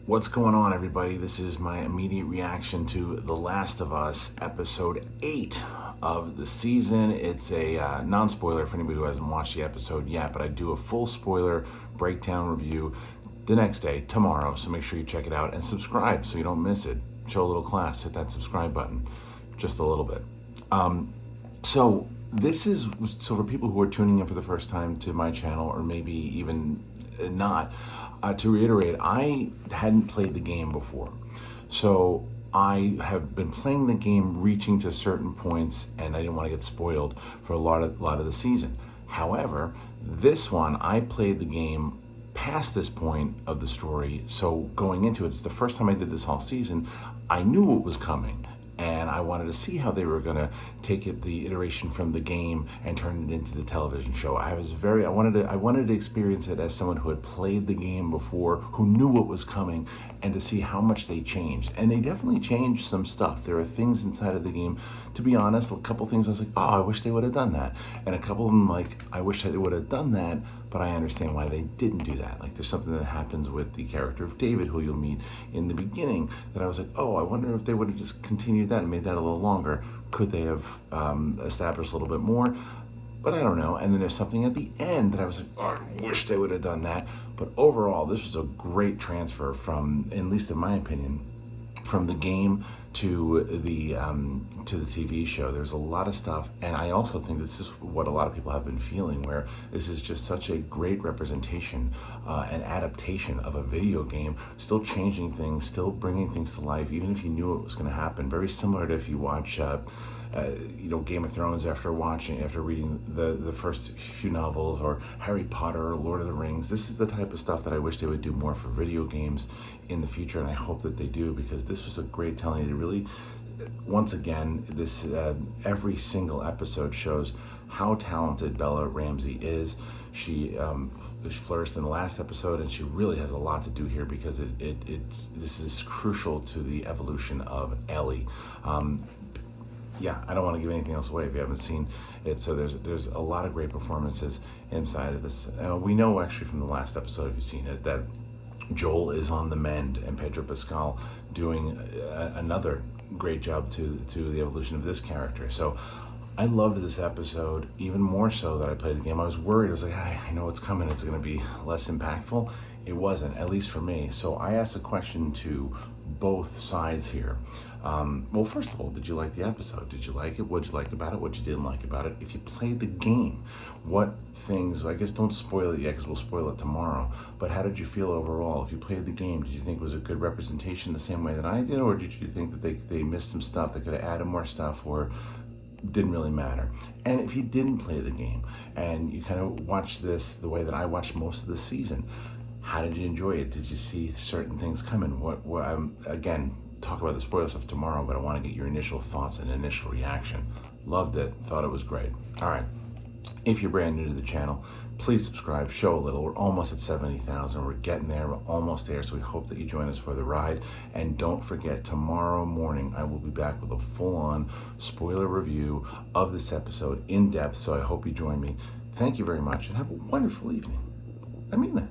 What's going on, everybody? This is my immediate reaction to The Last of Us, episode 8 of the season. It's a non-spoiler for anybody who hasn't watched the episode yet, but I do a full spoiler breakdown review the next day, tomorrow, so make sure you check it out and subscribe so you don't miss it. Show a little class, hit that subscribe button, just a little bit. So for people who are tuning in for the first time to my channel, or maybe even not, to reiterate, I hadn't played the game before. So I have been playing the game, reaching to certain points, and I didn't want to get spoiled for a lot of the season. However, this one, I played the game past this point of the story, so going into it, it's the first time I did this all season, I knew what was coming. And I wanted to see how they were going to take it, the iteration from the game, and turn it into the television show. I wanted to experience it as someone who had played the game before, who knew what was coming, and to see how much they changed. And they definitely changed some stuff. There are things inside of the game, to be honest, a couple things I was like, oh, I wish they would have done that. And a couple of them, like, I wish they would have done that, but I understand why they didn't do that. Like, there's something that happens with the character of David, who you'll meet in the beginning, that I was like, oh, I wonder if they would have just continued that and made that a little longer. Could they have established a little bit more? But I don't know. And then there's something at the end that I was like, oh, I wish they would have done that. But overall, this was a great transfer from, at least in my opinion, from the game to the TV show. There's a lot of stuff, and I also think this is what a lot of people have been feeling, where this is just such a great representation and adaptation of a video game, still changing things, still bringing things to life, even if you knew it was going to happen. Very similar to if you watch Game of Thrones after reading the first few novels, or Harry Potter or Lord of the Rings. This is the type of stuff that I wish they would do more for video games in the future, and I hope that they do, because this was a great telling. They really, once again, this every single episode shows how talented Bella Ramsey is. She flourished in the last episode, and she really has a lot to do here, because this is crucial to the evolution of Ellie. Yeah, I don't want to give anything else away if you haven't seen it. So there's a lot of great performances inside of this. We know actually from the last episode, if you've seen it, that Joel is on the mend, and Pedro Pascal doing another great job to the evolution of this character. So I loved this episode, even more so that I played the game. I was worried. I was like, I know what's coming. It's going to be less impactful. It wasn't, at least for me. So I asked a question to both sides here. Well, first of all, did you like the episode? Did you like it? What did you like about it? What you didn't like about it? If you played the game, what things, I guess don't spoil it yet, because we'll spoil it tomorrow, but how did you feel overall? If you played the game, did you think it was a good representation the same way that I did, or did you think that they missed some stuff, they could have added more stuff, or didn't really matter? And if you didn't play the game, and you kind of watched this the way that I watched most of the season, how did you enjoy it? Did you see certain things coming? Again, talk about the spoiler stuff tomorrow, but I want to get your initial thoughts and initial reaction. Loved it. Thought it was great. All right. If you're brand new to the channel, please subscribe, show a little. We're almost at 70,000. We're getting there. We're almost there. So we hope that you join us for the ride. And don't forget, tomorrow morning, I will be back with a full-on spoiler review of this episode in depth. So I hope you join me. Thank you very much, and have a wonderful evening. I mean that.